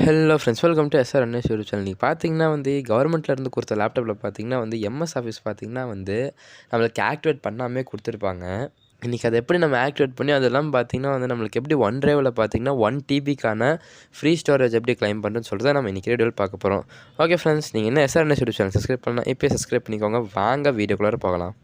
Hello friends, welcome to SR Annesh YouTube channel. நீங்கள் பார்த்தீங்கன்னா கவர்மெண்ட்லேருந்து கொடுத்த லேப்டாப்பில் பார்த்தீங்கன்னா எம்எஸ் ஆஃபீஸ் பார்த்தீங்கன்னா நம்மளுக்கு ஆக்டிவேட் பண்ணாமே கொடுத்துருப்பாங்க. இன்றைக்கி அதை எப்படி நம்ம ஆக்டிவேட் பண்ணி அதெல்லாம் பார்த்தீங்கன்னா நம்மளுக்கு எப்படி ஒன் டிரைவில் பார்த்தீங்கன்னா 1 டிபிக்கான ஃப்ரீ ஸ்டோரேஜ் எப்படி கிளைம் பண்ணுறதுன்னு சொல்லிட்டு நம்ம இன்றைக்கி வீடியோவில் பார்க்க போகிறோம். ஓகே ஃப்ரெண்ட்ஸ், நீங்கள் என்ன SR Annesh YouTube channel subscribe பண்ணலாம், இப்போயே சப்ஸ்கிரைப் பண்ணிக்கோங்க. வாங்க வீடியோக்குள்ளார போகலாம்.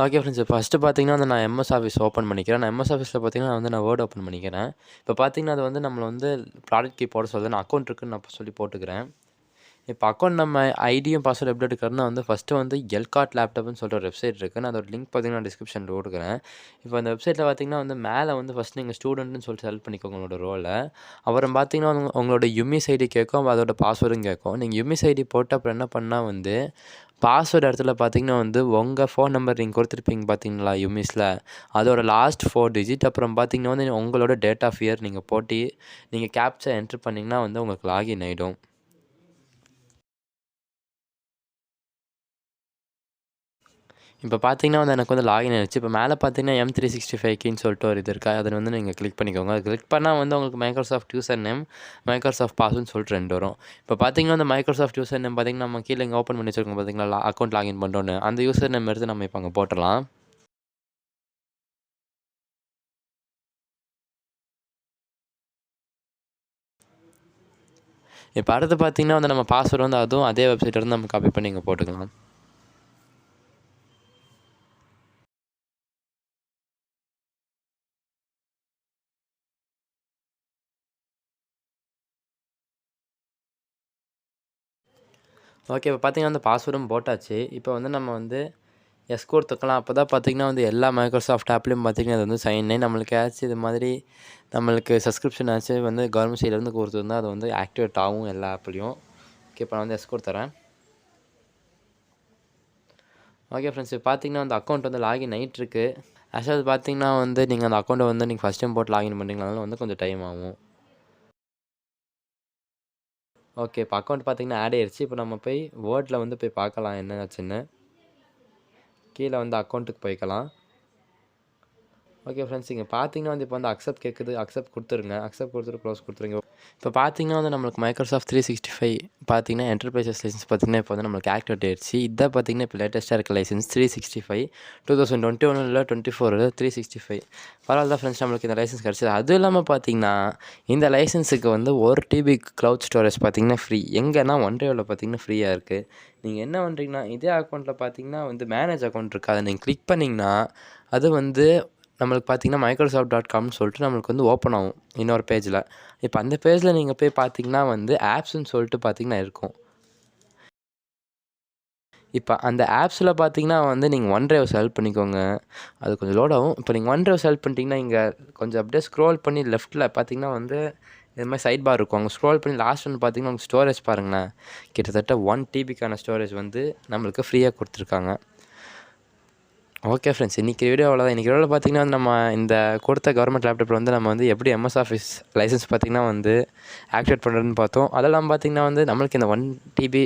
ஓகே ஃப்ரெண்ட்ஸ், ஃபஸ்ட்டு பார்த்தீங்கன்னா நான் எம்எஸ் ஆஃபீஸ் ஓப்பன் பண்ணிக்கிறேன். நான் எம்எஸ் ஆஃபீஸில் பார்த்தீங்கன்னா நான் வேர்ட் ஓப்பன் பண்ணிக்கிறேன். இப்போ பார்த்தீங்கன்னா அது நம்மளை ப்ராடக்ட் கீ போட சொல்லுது. நான் அக்கௌண்ட் இருக்குன்னு நான் சொல்லி போட்டுக்கிறேன். இப்போ அக்கௌண்ட் நம்ம ஐடியும் பாஸ்வேர்டு எப்படி எடுக்கிறதுனா ஃபஸ்ட்டு எல்காட் லேப்டாப்னு சொல்லிட்டு ஒரு வெப்சைட் இருக்குது. நான் அதோட லிங்க் பார்த்தீங்கன்னா டிஸ்கிரிப்ஷனில் கொடுக்குறேன். இப்போ அந்த வெப்சைட்டில் பார்த்தீங்கன்னா மேலே ஃபஸ்ட்டு நீங்கள் ஸ்டூடெண்ட்னு சொல்லிட்டு செலக்ட் பண்ணிக்கோங்க உங்களோட ரோலை. அப்புறம் பார்த்தீங்கன்னா உங்களோட யுமிஸ் ஐடி கேட்கும், அதோட பாஸ்வேர்டும் கேட்கும். நீங்கள் யுமிஸ் ஐடி போட்டு அப்புறம் என்ன பண்ணால் பாஸ்வேர்டு இடத்துல பார்த்தீங்கன்னா உங்கள் ஃபோன் நம்பர் நீங்கள் கொடுத்துருப்பீங்க பார்த்தீங்களா யுமிஸில், அதோட லாஸ்ட் 4 டிஜிட். அப்புறம் பார்த்தீங்கன்னா உங்களோட டேட் ஆஃப் இயர் நீங்கள் போட்டு நீங்கள் கேப்சா என்ட்ரு பண்ணிங்கன்னா உங்களுக்கு லாகின் ஆகிடும். இப்போ பார்த்தீங்கன்னா எனக்கு லாகின் ஆகிடுச்சு. இப்போ மேலே பார்த்தீங்கன்னா M365 கீன்னு சொல்லிட்டு ஒரு இது இருக்கா, அதை நீங்கள் கிளிக் பண்ணிக்கோங்க. அது கிளிக் பண்ணால் உங்களுக்கு மைக்ரோசாஃப்ட் யூசர் நேம், மைக்ரோசாஃப்ட் பாஸ்வேர்டுன்னு சொல்லிட்டு 2 வரும். இப்போ பார்த்தீங்கன்னா அந்த மைக்ரோசாஃப்ட் யூசர் நேம் பார்த்தீங்கன்னா நம்ம கீழே இங்கே ஓப்பன் பண்ணி வச்சுருக்கோம் பார்த்தீங்களா, அக்கௌண்ட் லாகின் பண்ணுறோன்னு, அந்த யூசர் நேம் எடுத்து நம்ம இப்போ அங்கே போட்டுடலாம். இப்போ அடுத்து பார்த்தீங்கன்னா நம்ம பாஸ்வேர்டு அதுவும் அதே வெப்சைட்லேருந்து நம்ம காப்பி பண்ணி இங்கே போட்டுக்கலாம். ஓகே, இப்போ பார்த்தீங்கன்னா அந்த பாஸ்வேர்டும் போட்டாச்சு. இப்போ நம்ம எஸ் கொடுத்துக்கலாம். அப்போ தான் பார்த்தீங்கன்னா எல்லா மைக்ரோசாஃப்ட் ஆப்லேயும் பார்த்தீங்கன்னா அது சைன் இன். நம்மளுக்கு ஏதாச்சும் இது மாதிரி நம்மளுக்கு சப்ஸ்கிரிப்ஷன் ஆச்சும் கவர்மெண்ட் சைட்லேருந்து கொடுத்துருந்தா அது ஆக்டிவேட் ஆகும் எல்லா ஆப்லேயும். ஓகே, இப்போ நான் எஸ் கொடுத்துறேன். ஓகே ஃப்ரெண்ட்ஸ், இப்போ பார்த்தீங்கன்னா அந்த அக்கௌண்ட் லாகின் ஆகிட்டுருக்கு. ஆக்சுவலாக பார்த்தீங்கன்னா நீங்கள் அந்த அக்கௌண்ட்டை நீங்கள் ஃபஸ்ட் டைம் போட்டு லாகின் பண்ணுறீங்கனால கொஞ்சம் டைம் ஆகும். ஓகே, இப்போ அக்கௌண்ட் பார்த்தீங்கன்னா ஆட் ஆயிடுச்சு. இப்போ நம்ம போய் வேர்டில் போய் பார்க்கலாம் என்ன ஆச்சுன்னு. கீழே அக்கௌண்ட்டுக்கு போய்க்கலாம். ஓகே ஃப்ரெண்ட்ஸ், இங்கே பார்த்தீங்கன்னா இப்போ அக்செப்ட் கேட்குது, அக்செப்ட் கொடுத்துருங்க. அக்செப்ட் கொடுத்துட்டு க்ளோஸ் கொடுத்துருங்க. இப்போ பார்த்தீங்கன்னா நம்மளுக்கு மைக்ரோசாஃப்ட் 365 பார்த்தீங்கன்னா என்டர்பிரைசஸ் லைசன்ஸ் பார்த்தீங்கன்னா இப்போ நம்மளுக்கு ஆக்டிவேட் ஆயிடுச்சு. இதான் பார்த்தீங்கன்னா இப்போ லேட்டஸ்ட்டாக இருக்க லைசன்ஸ் 365 2021 இல்லை 24 365. பரவாயில்ல ஃப்ரெண்ட்ஸ், நம்மளுக்கு இந்த லைசன்ஸ் கிடச்சிது. அதுவும் இல்லாமல் பார்த்தீங்கன்னா இந்த லைசன்ஸுக்கு 1 டிபி க்ளவுட் ஸ்டோரேஜ் பார்த்தீங்கன்னா ஃப்ரீ. எங்கன்னா ஒன் டிரைவில் பார்த்தீங்கன்னா ஃப்ரீயாக இருக்குது. நீங்கள் என்ன பண்ணுறீங்கன்னா இதே அக்கௌண்ட்டில் பார்த்தீங்கன்னா மேனேஜ் அக்கௌண்ட் இருக்குது, அதை நீங்கள் கிளிக் பண்ணிங்கன்னா அது நம்மளுக்கு பார்த்தீங்கன்னா microsoft.comனு சொல்லிட்டு நம்மளுக்கு ஓப்பன் ஆகும் இன்னொரு பேஜில். இப்போ அந்த பேஜில் நீங்கள் போய் பார்த்தீங்கன்னா ஆப்ஸ்ன்னு சொல்லிட்டு பார்த்தீங்கன்னா இருக்கும். இப்போ அந்த ஆப்ஸில் பார்த்தீங்கன்னா நீங்கள் ஒன் டிரைவ் செலக்ட் பண்ணிக்கோங்க. அது கொஞ்சம் லோட் ஆகும். இப்போ நீங்கள் ஒன் டிரைவ் செலக்ட் பண்ணிட்டீங்கன்னா இங்கே கொஞ்சம் அப்படியே ஸ்க்ரோல் பண்ணி லெஃப்ட்டில் பார்த்தீங்கன்னா இது மாதிரி சைட் பார் இருக்கும். அங்கே ஸ்க்ரோல் பண்ணி லாஸ்ட் பார்த்தீங்கன்னா உங்களுக்கு ஸ்டோரேஜ் பாருங்களேன். கிட்டத்தட்ட 1 டிபிக்கான ஸ்டோரேஜ் நம்மளுக்கு ஃப்ரீயாக கொடுத்துருக்காங்க. ஓகே ஃப்ரெண்ட்ஸ், இன்றைக்கி வீடியோ அவ்வளோதான். இன்றைக்கி வீடியோவில் பார்த்தீங்கன்னா நம்ம இந்த கொடுத்த கவர்மெண்ட் லேப்டாப்பில் நம்ம எப்படி எம்எஸ் ஆஃபீஸ் லைசன்ஸ் பார்த்திங்கன்னா ஆக்டிவேட் பண்ணுறதுன்னு பார்த்தோம். அதெல்லாம் பார்த்திங்கன்னா நம்மளுக்கு இந்த 1 டிபி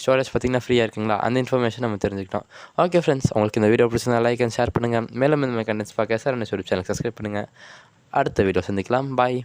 ஸ்டோரேஜ் பார்த்திங்கன்னா ஃப்ரீயாக இருக்குங்களா, அந்த இன்ஃபர்மேஷன் நம்ம தெரிஞ்சுக்கிட்டோம். ஓகே ஃப்ரெண்ட்ஸ், உங்களுக்கு இந்த வீடியோ பிடிச்சிருந்தா லைக் அண்ட் ஷேர் பண்ணுங்கள். மேலும் இந்த கண்டென்ட்ஸ் பார்க்க SR Annesh YouTube channel subscribe பண்ணுங்கள். அடுத்த வீடியோ சந்திக்கலாம். பாய்.